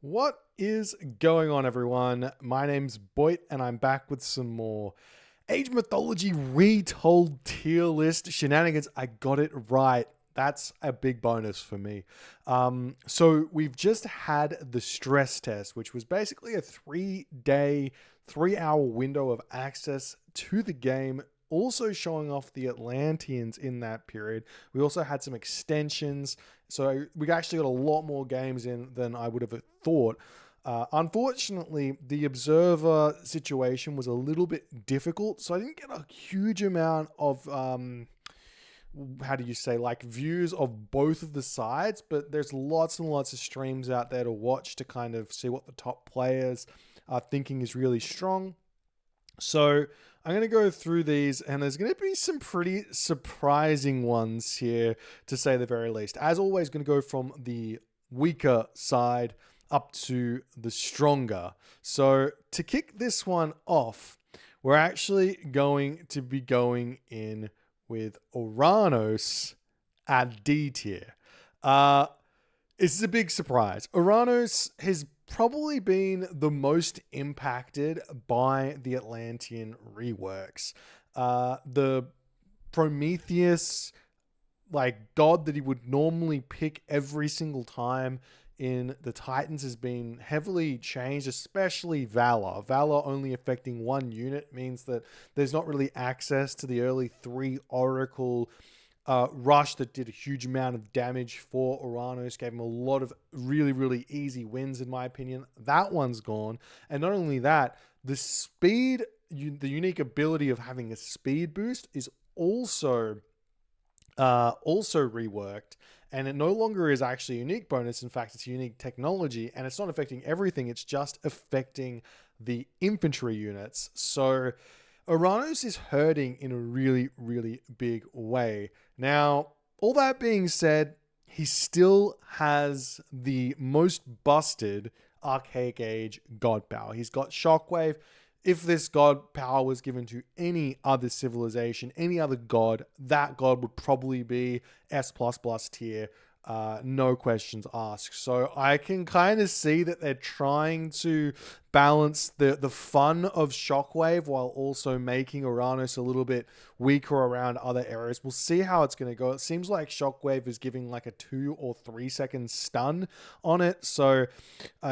What is going on, everyone? My name's Boit, and I'm back with some more Age Mythology Retold tier list shenanigans. I got it right. That's a big bonus for me. So we've just had the stress test, which was basically a 3-day, 3-hour window of access to the game, also showing off the Atlanteans in that period. We also had some extensions, so we actually got a lot more games in than I would have thought. Unfortunately, the observer situation was a little bit difficult, so I didn't get a huge amount of how do you say, like, views of both of the sides, but there's lots and lots of streams out there to watch to kind of see what the top players are thinking is really strong. So I'm going to go through these, and there's going to be some pretty surprising ones here, to say the very least. As always, going to go from the weaker side up to the stronger. So to kick this one off, we're actually going to be going in with Oranos at D tier. This is a big surprise. Oranos has probably been the most impacted by the Atlantean reworks. The Prometheus, like, god that he would normally pick every single time in the Titans has been heavily changed, especially Valor. Valor only affecting one unit means that there's not really access to the early 3 Oracle rush that did a huge amount of damage for Oranos, gave him a lot of really, really easy wins, in my opinion. That one's gone. And not only that, the speed, the unique ability of having a speed boost is also reworked, and it no longer is actually a unique bonus. In fact, it's a unique technology, and it's not affecting everything. It's just affecting the infantry units. So Oranos is hurting in a really, really big way. Now, all that being said, he still has the most busted Archaic Age God power. He's got Shockwave. If this god power was given to any other civilization, any other god, that god would probably be S++ tier. No questions asked. So I can kind of see that they're trying to balance the fun of Shockwave while also making Oranos a little bit weaker around other areas. We'll see how it's going to go. It seems like Shockwave is giving like a 2 or 3 second stun on it. So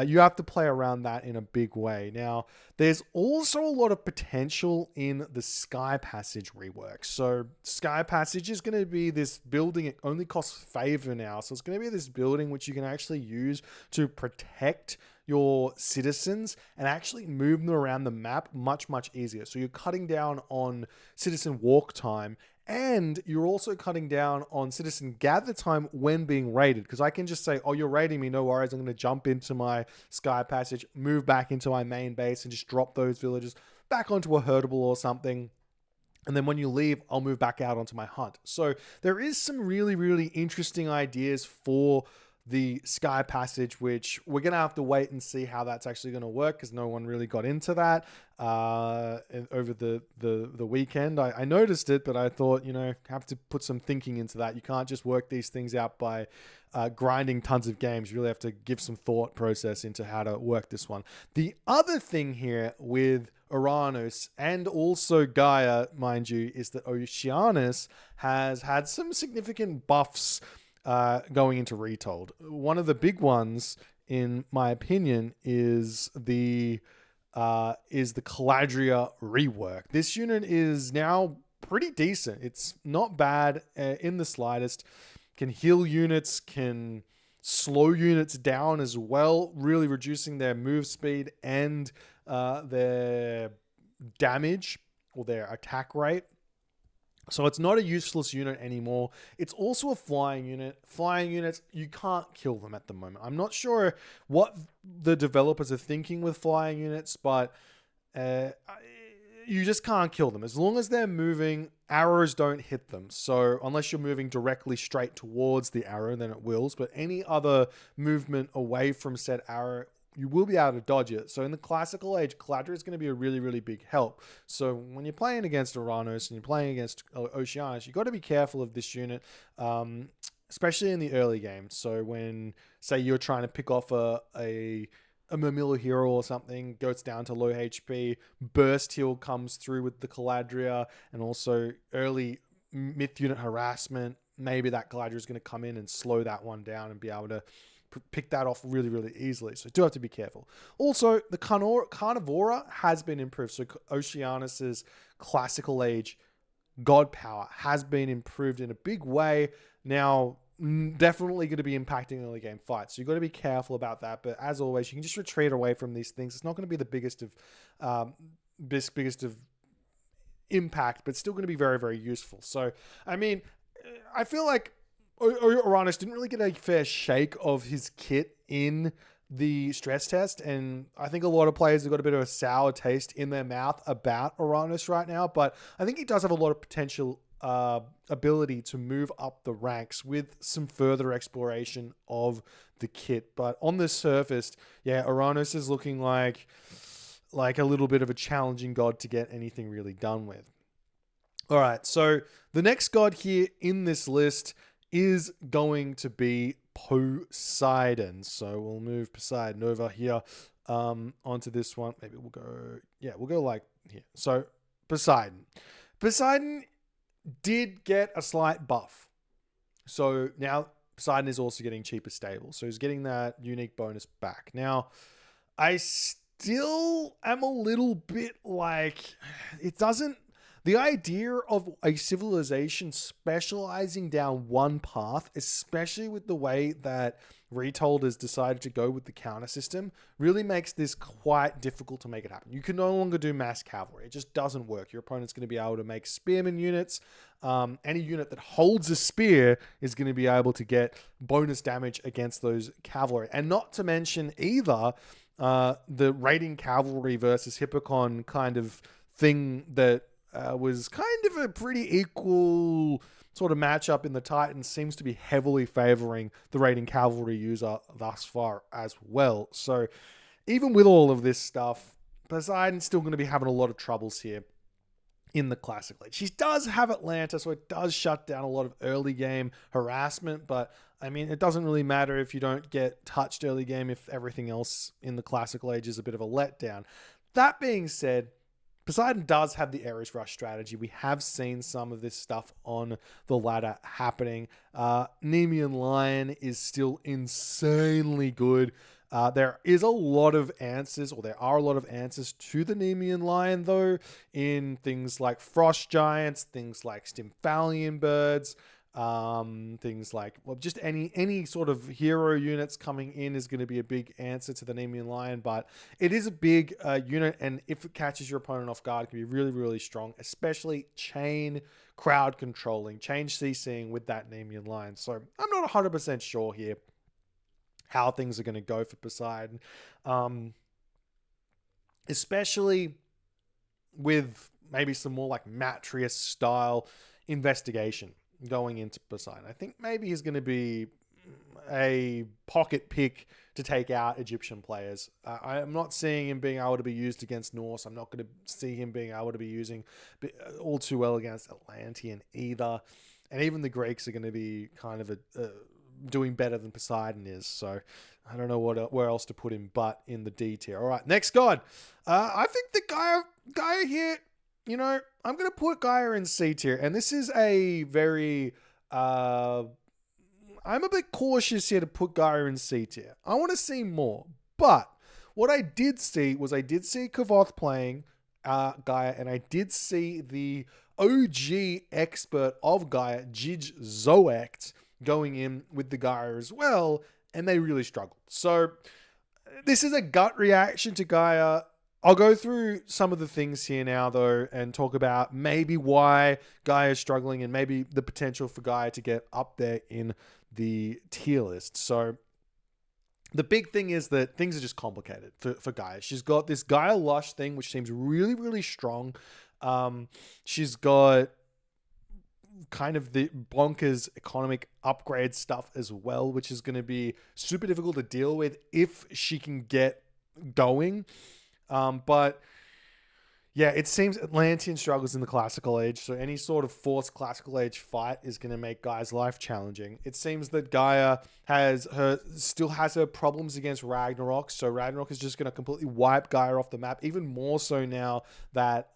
you have to play around that in a big way. Now, there's also a lot of potential in the Sky Passage rework. So Sky Passage is going to be this building. It only costs favor now. So it's going to be this building which you can actually use to protect your citizens and actually move them around the map much, much easier. So you're cutting down on citizen walk time, and you're also cutting down on citizen gather time when being raided. Because I can just say, oh, you're raiding me, no worries. I'm going to jump into my Sky Passage, move back into my main base, and just drop those villagers back onto a herdable or something. And then when you leave, I'll move back out onto my hunt. So there is some really, really interesting ideas for the Sky Passage, which we're going to have to wait and see how that's actually going to work, because no one really got into that over the weekend. I noticed it, but I thought, have to put some thinking into that. You can't just work these things out by grinding tons of games. You really have to give some thought process into how to work this one. The other thing here with Oranos and also Guia, mind you, is that Oceanus has had some significant buffs going into Retold. One of the big ones, in my opinion, is the Caladria rework. This unit is now pretty decent. It's not bad in the slightest. Can heal units, can slow units down as well, really reducing their move speed and their damage or their attack rate. So it's not a useless unit anymore. It's also a flying unit. Flying units, you can't kill them at the moment. I'm not sure what the developers are thinking with flying units, but you just can't kill them. As long as they're moving, arrows don't hit them. So unless you're moving directly straight towards the arrow, then it wills. But any other movement away from said arrow, you will be able to dodge it. So in the classical age, Caladria is going to be a really, really big help. So when you're playing against Oranos and you're playing against Oceanus, you've got to be careful of this unit. especially in the early game. So when, say, you're trying to pick off a Murmillo hero or something, goes down to low HP, burst heal comes through with the Caladria, and also early myth unit harassment. Maybe that Caladria is going to come in and slow that one down and be able to pick that off really, really easily. So do have to be careful. Also, the Carnivora has been improved. So Oceanus's classical age god power has been improved in a big way. Now, definitely going to be impacting early game fights. So you've got to be careful about that. But as always, you can just retreat away from these things. It's not going to be the biggest of impact, but still going to be very, very useful. So, I mean, I feel like Oranos didn't really get a fair shake of his kit in the stress test, and I think a lot of players have got a bit of a sour taste in their mouth about Oranos right now, but I think he does have a lot of potential ability to move up the ranks with some further exploration of the kit. But on the surface, yeah, Oranos is looking like a little bit of a challenging god to get anything really done with. All right, so the next god here in this list is going to be Poseidon. So we'll move Poseidon over here onto this one. Maybe we'll go like here. So Poseidon did get a slight buff. So now Poseidon is also getting cheaper stable. So he's getting that unique bonus back. Now, I still am a little bit like, the idea of a civilization specializing down one path, especially with the way that Retold has decided to go with the counter system, really makes this quite difficult to make it happen. You can no longer do mass cavalry. It just doesn't work. Your opponent's going to be able to make spearman units. Any unit that holds a spear is going to be able to get bonus damage against those cavalry. And not to mention either the raiding cavalry versus Hippocon kind of thing that was kind of a pretty equal sort of matchup in the Titans, seems to be heavily favoring the raiding cavalry user thus far as well. So even with all of this stuff, Poseidon's still going to be having a lot of troubles here in the Classic League. She does have Atlanta, so it does shut down a lot of early game harassment, but I mean, it doesn't really matter if you don't get touched early game if everything else in the Classic Age is a bit of a letdown. That being said, Poseidon does have the Ares Rush strategy. We have seen some of this stuff on the ladder happening. Nemean Lion is still insanely good. There are a lot of answers to the Nemean Lion, though, in things like Frost Giants, things like Stymphalian Birds, things like, well, just any sort of hero units coming in is going to be a big answer to the Nemean Lion, but it is a big unit, and if it catches your opponent off guard, it can be really, really strong, especially chain crowd controlling, chain CCing with that Nemean Lion. So I'm not 100% sure here how things are going to go for Poseidon, especially with maybe some more like Matrius style investigation going into Poseidon. I think maybe he's going to be a pocket pick to take out Egyptian players. I'm not seeing him being able to be used against Norse. I'm not going to see him being able to be using all too well against Atlantean either. And even the Greeks are going to be kind of doing better than Poseidon is. So I don't know where else to put him but in the D tier. All right, next god. I think the Gaia here, you know, I'm going to put Gaia in C tier. And this is a very... I'm a bit cautious here to put Gaia in C tier. I want to see more. But what I did see was Kavoth playing Gaia, and I did see the OG expert of Gaia, Jij Zoect, going in with the Gaia as well, and they really struggled. So this is a gut reaction to Gaia. I'll go through some of the things here now, though, and talk about maybe why Gaia is struggling and maybe the potential for Gaia to get up there in the tier list. So the big thing is that things are just complicated for Gaia. She's got this Gaia Lush thing, which seems really, really strong. She's got kind of the bonkers economic upgrade stuff as well, which is going to be super difficult to deal with if she can get going. But Yeah, it seems Atlantean struggles in the classical age, so any sort of forced classical age fight is going to make Gaia's life challenging. It seems that Gaia still has her problems against Ragnarok, so Ragnarok is just going to completely wipe Gaia off the map, even more so now that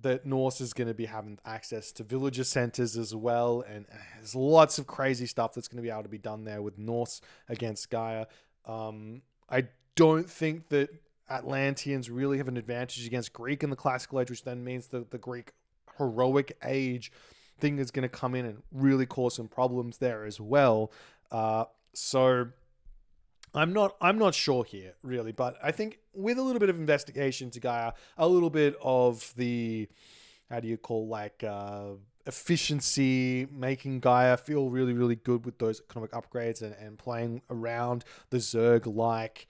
that Norse is going to be having access to villager centers as well, and there's lots of crazy stuff that's going to be able to be done there with Norse against Gaia. I don't think that Atlanteans really have an advantage against Greek in the classical age, which then means that the Greek heroic age thing is going to come in and really cause some problems there as well. So I'm not sure here really, but I think with a little bit of investigation to Gaia, a little bit of the, how do you call, like efficiency, making Gaia feel really, really good with those economic upgrades and playing around the Zerg like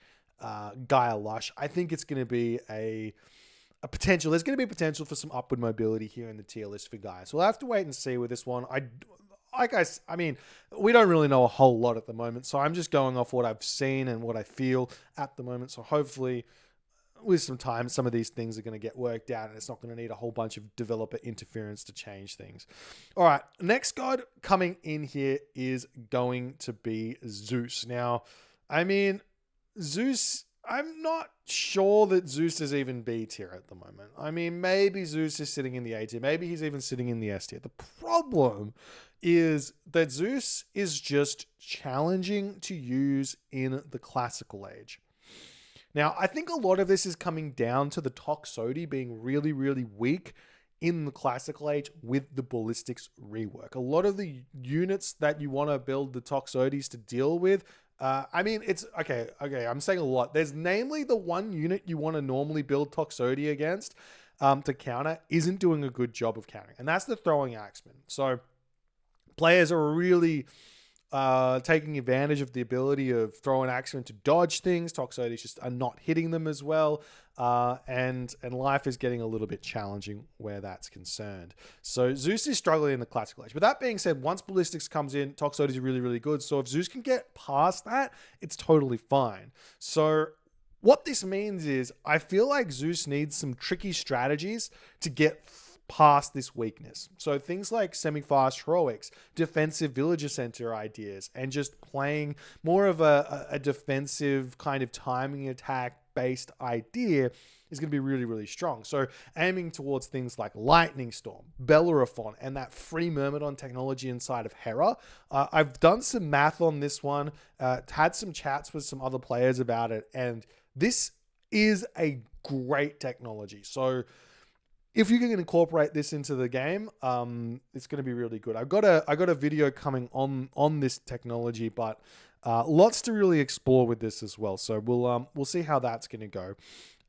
Gaia Lush, I think it's going to be a potential. There's going to be potential for some upward mobility here in the tier list for Gaia. So we'll have to wait and see with this one. I mean, we don't really know a whole lot at the moment, so I'm just going off what I've seen and what I feel at the moment. So hopefully, with some time, some of these things are going to get worked out, and it's not going to need a whole bunch of developer interference to change things. All right, next god coming in here is going to be Zeus. Now, I mean, Zeus, I'm not sure that Zeus is even B tier at the moment. I mean, maybe Zeus is sitting in the A tier. Maybe he's even sitting in the S tier. The problem is that Zeus is just challenging to use in the classical age. Now, I think a lot of this is coming down to the Toxotes being really, really weak in the classical age with the ballistics rework. A lot of the units that you want to build the Toxotes to deal with, I mean, it's okay. I'm saying a lot. There's namely the one unit you want to normally build Toxotes against to counter isn't doing a good job of countering, and that's the throwing axeman. So players are really taking advantage of the ability of throwing axemen to dodge things. Toxotes just are not hitting them as well. And life is getting a little bit challenging where that's concerned. So Zeus is struggling in the classical age. But that being said, once ballistics comes in, Toxotes are really, really good. So if Zeus can get past that, it's totally fine. So what this means is I feel like Zeus needs some tricky strategies to get past this weakness. So things like semi-fast heroics, defensive villager center ideas, and just playing more of a defensive kind of timing attack based idea is going to be really, really strong. So aiming towards things like Lightning Storm, Bellerophon, and that free Myrmidon technology inside of Hera. I've done some math on this one, had some chats with some other players about it, and this is a great technology. So if you can incorporate this into the game, it's going to be really good. I got a video coming on this technology, but lots to really explore with this as well. So we'll see how that's going to go.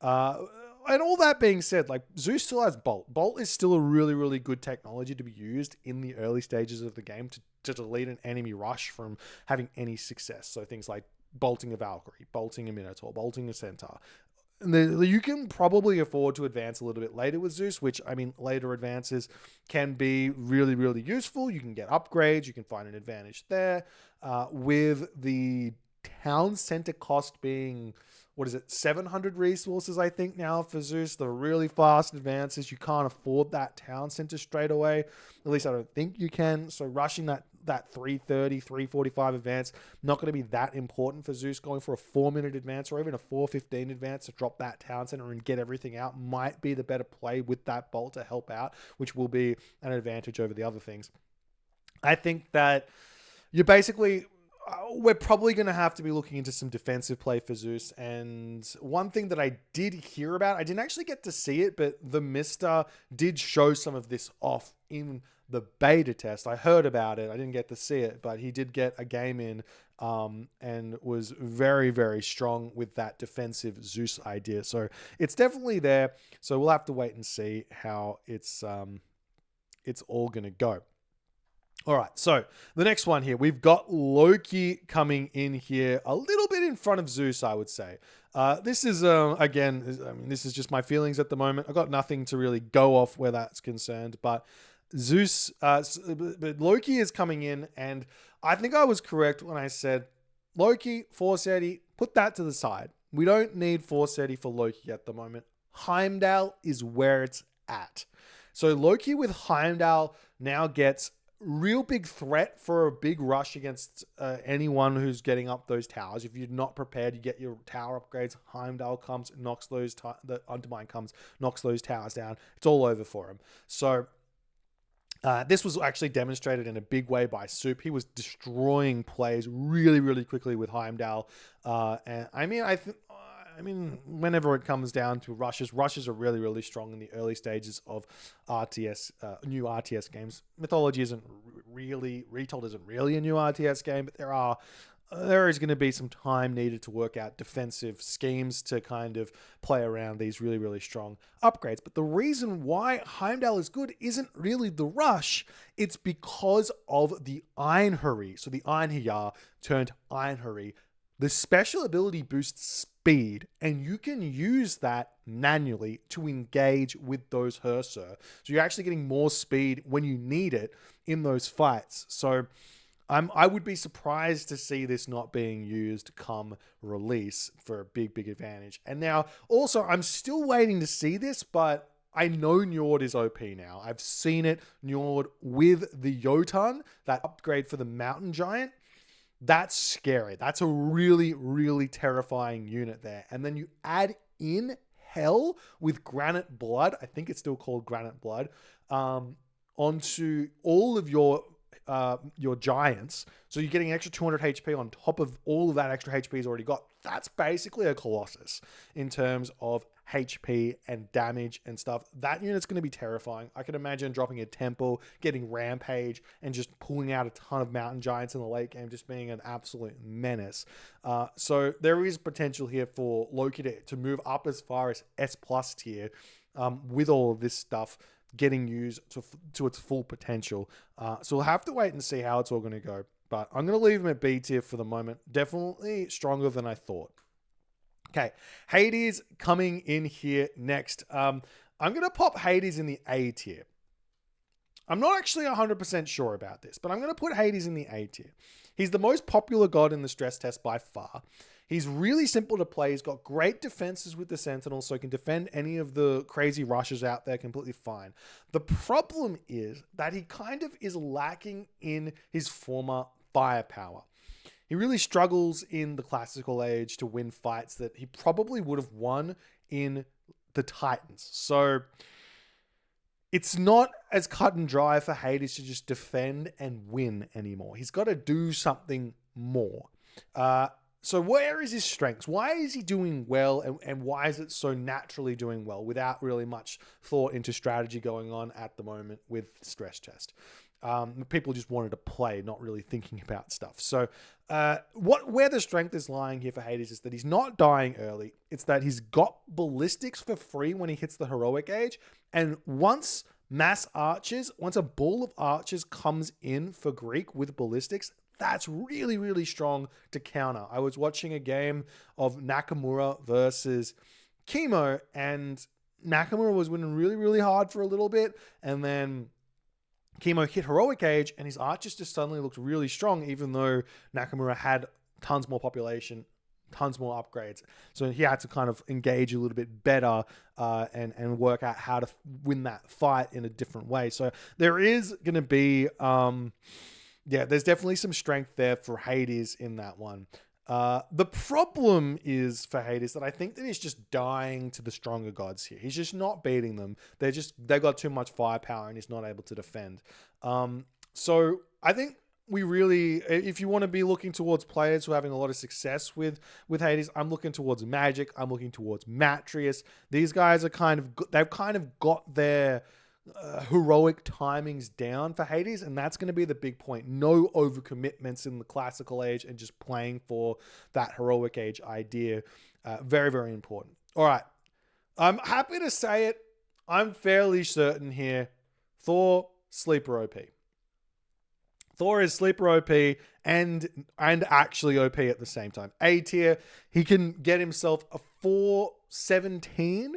And all that being said, like Zeus still has Bolt. Bolt is still a really, really good technology to be used in the early stages of the game to delete an enemy rush from having any success. So things like bolting a Valkyrie, bolting a Minotaur, bolting a Centaur. You can probably afford to advance a little bit later with Zeus, which, I mean, later advances can be really, really useful. You can get upgrades. You can find an advantage there. With the town center cost being, 700 resources, I think, now for Zeus. The really fast advances, you can't afford that town center straight away. At least I don't think you can. So rushing that 330, 345 advance, not going to be that important for Zeus. Going for a 4-minute advance or even a 4:15 advance to drop that town center and get everything out might be the better play with that bolt to help out, which will be an advantage over the other things. I think that you're basically, we're probably going to have to be looking into some defensive play for Zeus. And one thing that I did hear about, I didn't actually get to see it, but the Mister did show some of this off in the beta test. I heard about it. I didn't get to see it, but he did get a game in and was very, very strong with that defensive Zeus idea. So it's definitely there. So we'll have to wait and see how it's all going to go. All right, so the next one here, we've got Loki coming in here a little bit in front of Zeus, I would say. This is, again, I mean, this is just my feelings at the moment. I've got nothing to really go off where that's concerned, but Zeus, but Loki is coming in, and I think I was correct when I said, Loki, Force Eddie, put that to the side. We don't need Force Eddie for Loki at the moment. Heimdall is where it's at. So Loki with Heimdall now gets real big threat for a big rush against anyone who's getting up those towers. If you're not prepared, you get your tower upgrades. Heimdall comes, knocks those the Undermine comes, knocks those towers down. It's all over for him. So this was actually demonstrated in a big way by Soup. He was destroying plays really, really quickly with Heimdall. And I mean, whenever it comes down to rushes are really, really strong in the early stages of RTS, new RTS games. Mythology isn't really, Retold isn't really a new RTS game, but there is going to be some time needed to work out defensive schemes to kind of play around these really, really strong upgrades. But the reason why Heimdall is good isn't really the rush. It's because of the Einherji. So the Einherjar turned Einherji. The special ability boosts speed, and you can use that manually to engage with those Hersur. So you're actually getting more speed when you need it in those fights. So I would be surprised to see this not being used come release for a big, big advantage. And now, also, I'm still waiting to see this, but I know Njord is OP now. I've seen it, Njord with the Jotun, that upgrade for the Mountain Giant. That's scary. That's a really, really terrifying unit there. And then you add in Hell with Granite Blood, I think it's still called Granite Blood, onto all of your giants. So you're getting an extra 200 HP on top of all of that extra HP he's already got. That's basically a Colossus in terms of HP and damage and stuff. That unit's going to be terrifying. I can imagine dropping a Temple, getting Rampage, and just pulling out a ton of Mountain Giants in the late game, just being an absolute menace. So there is potential here for Loki to move up as far as S+ tier with all of this stuff getting used to its full potential. So we'll have to wait and see how it's all going to go. But I'm going to leave him at B tier for the moment. Definitely stronger than I thought. Okay, Hades coming in here next. I'm going to pop Hades in the A tier. I'm not actually 100% sure about this, but I'm going to put Hades in the A tier. He's the most popular god in the stress test by far. He's really simple to play. He's got great defenses with the Sentinels, so he can defend any of the crazy rushes out there completely fine. The problem is that he kind of is lacking in his former firepower. He really struggles in the classical age to win fights that he probably would have won in the Titans. So it's not as cut and dry for Hades to just defend and win anymore. He's got to do something more. So where is his strengths? Why is he doing well, and why is it so naturally doing well without really much thought into strategy going on at the moment with stress test? People just wanted to play, not really thinking about stuff. So where the strength is lying here for Hades is that he's not dying early. It's that he's got ballistics for free when he hits the heroic age. And once a ball of archers comes in for Greek with ballistics, that's really, really strong to counter. I was watching a game of Nakamura versus Chemo, and Nakamura was winning really, really hard for a little bit, and then Chemo hit heroic age, and his archers just suddenly looked really strong, even though Nakamura had tons more population, tons more upgrades. So he had to kind of engage a little bit better and work out how to win that fight in a different way. So there is going to be... there's definitely some strength there for Hades in that one. The problem is for Hades that I think that he's just dying to the stronger gods here. He's just not beating them. They got too much firepower and he's not able to defend. So I think we really, if you want to be looking towards players who are having a lot of success with Hades, I'm looking towards Magic. I'm looking towards Matrius. These guys are they've kind of got their heroic timings down for Hades, and that's going to be the big point. No overcommitments in the classical age and just playing for that heroic age idea. Very, very important. All right. I'm happy to say it. I'm fairly certain here. Thor, sleeper OP. Thor is sleeper OP and actually OP at the same time. A tier, he can get himself a 417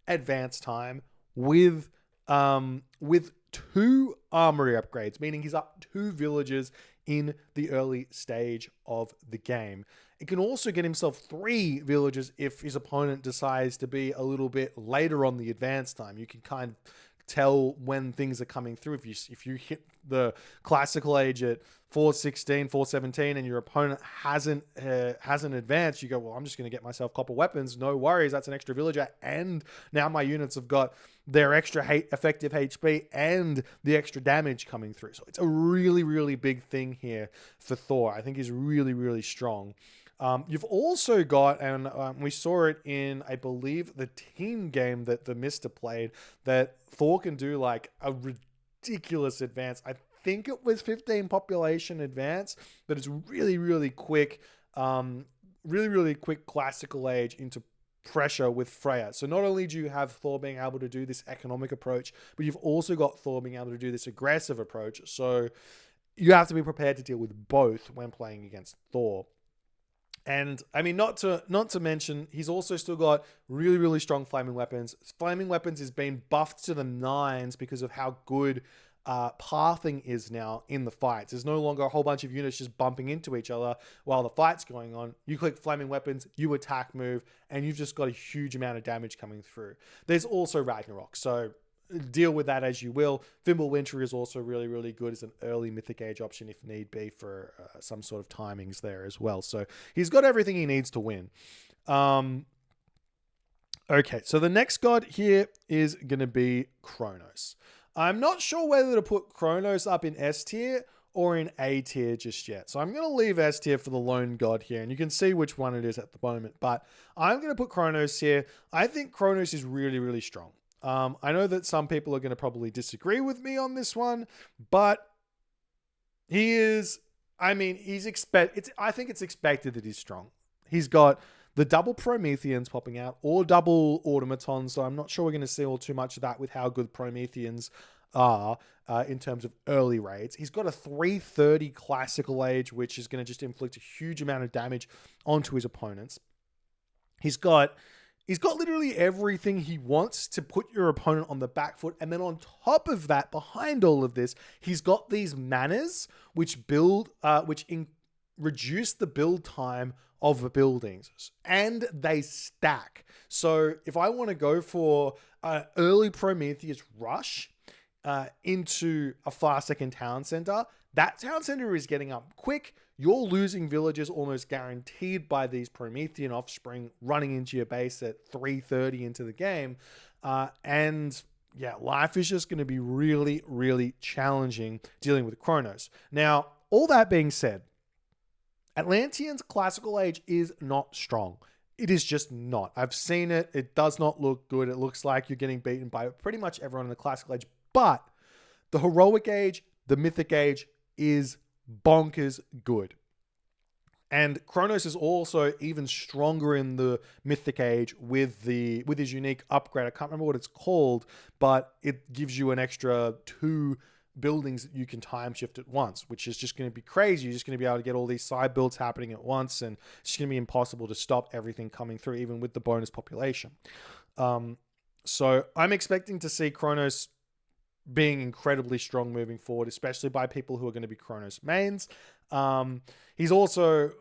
advance time with 2 armory upgrades, meaning he's up 2 villages in the early stage of the game. He can also get himself 3 villages if his opponent decides to be a little bit later on the advance time. You can kind of tell when things are coming through. If you hit the classical age at 416, 417, and your opponent hasn't advanced, you go, well, I'm just going to get myself copper weapons. No worries, that's an extra villager, and now my units have got their extra effective HP and the extra damage coming through. So it's a really, really big thing here for Thor. I think he's really, really strong. You've also got, and we saw it in, I believe, the team game that the Mister played, that Thor can do like a ridiculous advance. I think it was 15 population advance, but it's really, really quick, really, really quick classical age into pressure with Freya. So not only do you have Thor being able to do this economic approach, but you've also got Thor being able to do this aggressive approach. So you have to be prepared to deal with both when playing against Thor. And I mean, not to mention, he's also still got really, really strong flaming weapons. Flaming weapons is being buffed to the 9s because of how good pathing is now in the fights. There's no longer a whole bunch of units just bumping into each other while the fight's going on. You click flaming weapons, you attack move, and you've just got a huge amount of damage coming through. There's also Ragnarok, so deal with that as you will. Fimbulwinter is also really, really good as an early Mythic Age option if need be for some sort of timings there as well. So he's got everything he needs to win. Okay, so the next god here is going to be Kronos. I'm not sure whether to put Kronos up in S tier or in A tier just yet. So I'm going to leave S tier for the lone god here, and you can see which one it is at the moment. But I'm going to put Kronos here. I think Kronos is really, really strong. I know that some people are going to probably disagree with me on this one, but he is, I mean, I think it's expected that he's strong. He's got the double Prometheans popping out or double automatons. So I'm not sure we're going to see all too much of that with how good Prometheans are in terms of early raids. He's got a 330 classical age, which is going to just inflict a huge amount of damage onto his opponents. He's got literally everything he wants to put your opponent on the back foot. And then on top of that, behind all of this, he's got these manners which reduce the build time of the buildings, and they stack. So if I want to go for an early Prometheus rush into a far second town center, that town center is getting up quick. You're losing villages almost guaranteed by these Promethean offspring running into your base at 3:30 into the game. And yeah, life is just going to be really, really challenging dealing with Kronos. Now, all that being said, Atlantean's classical age is not strong. It is just not. I've seen it. It does not look good. It looks like you're getting beaten by pretty much everyone in the classical age. But the heroic age, the mythic age is bonkers good. And Kronos is also even stronger in the mythic age with his unique upgrade. I can't remember what it's called, but it gives you an extra 2 buildings that you can time shift at once, which is just going to be crazy. You're just going to be able to get all these side builds happening at once, and it's just going to be impossible to stop everything coming through, even with the bonus population. So I'm expecting to see Kronos being incredibly strong moving forward, especially by people who are going to be Kronos mains. He's also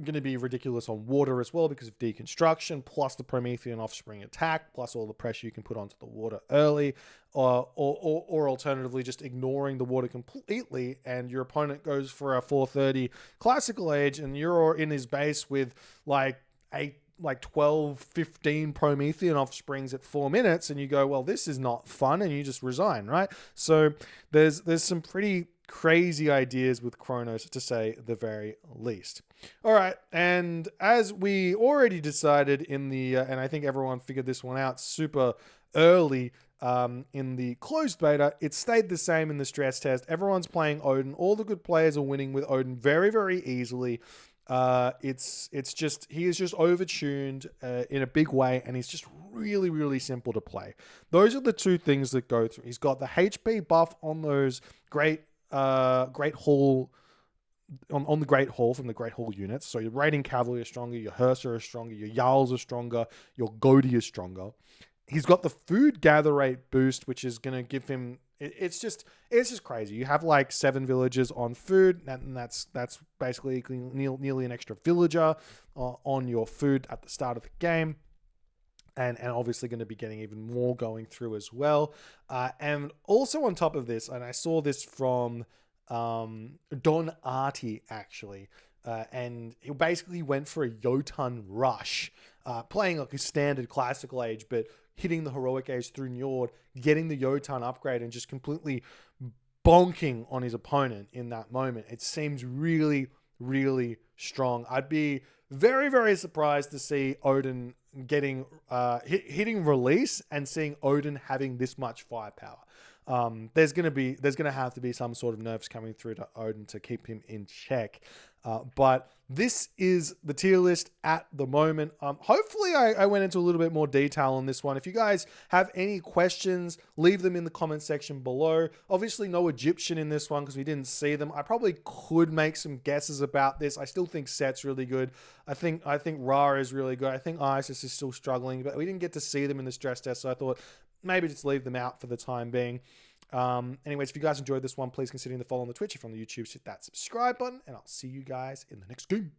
going to be ridiculous on water as well because of deconstruction, plus the Promethean offspring attack, plus all the pressure you can put onto the water early, or alternatively just ignoring the water completely, and your opponent goes for a 430 classical age, and you're in his base with like 12, 15 Promethean offsprings at 4 minutes, and you go, well, this is not fun, and you just resign, right? So there's some pretty crazy ideas with Kronos, to say the very least. All right, and as we already decided in the, and I think everyone figured this one out super early in the closed beta, it stayed the same in the stress test. Everyone's playing Odin. All the good players are winning with Odin very, very easily. It's just, he is just overtuned in a big way, and he's just really, really simple to play. Those are the 2 things that go through. He's got the HP buff on those great hall, on the Great Hall from the Great Hall units. So your raiding cavalry are stronger, your Hersa are stronger, your Jarls are stronger, your Godi is stronger. He's got the food gather rate boost, which is going to give him. It's just crazy. You have like 7 villagers on food, and that's basically nearly an extra villager on your food at the start of the game. And obviously going to be getting even more going through as well. And also on top of this, and I saw this from Don Artie actually, and he basically went for a Jotun rush, playing like a standard classical age, but hitting the heroic age through Njord, getting the Jotun upgrade, and just completely bonking on his opponent in that moment. It seems really, really strong. I'd be very, very surprised to see Odin getting hitting release and seeing Odin having this much firepower. There's gonna have to be some sort of nerfs coming through to Odin to keep him in check. But this is the tier list at the moment. Hopefully I went into a little bit more detail on this one. If you guys have any questions, leave them in the comment section below. Obviously no Egyptian in this one because we didn't see them. I probably could make some guesses about this. I still think Set's really good. I think Ra is really good. I think Isis is still struggling, but we didn't get to see them in the stress test, so I thought maybe just leave them out for the time being. Anyways, if you guys enjoyed this one, please consider the follow on the Twitch. If you're on the YouTube, hit that subscribe button, and I'll see you guys in the next game.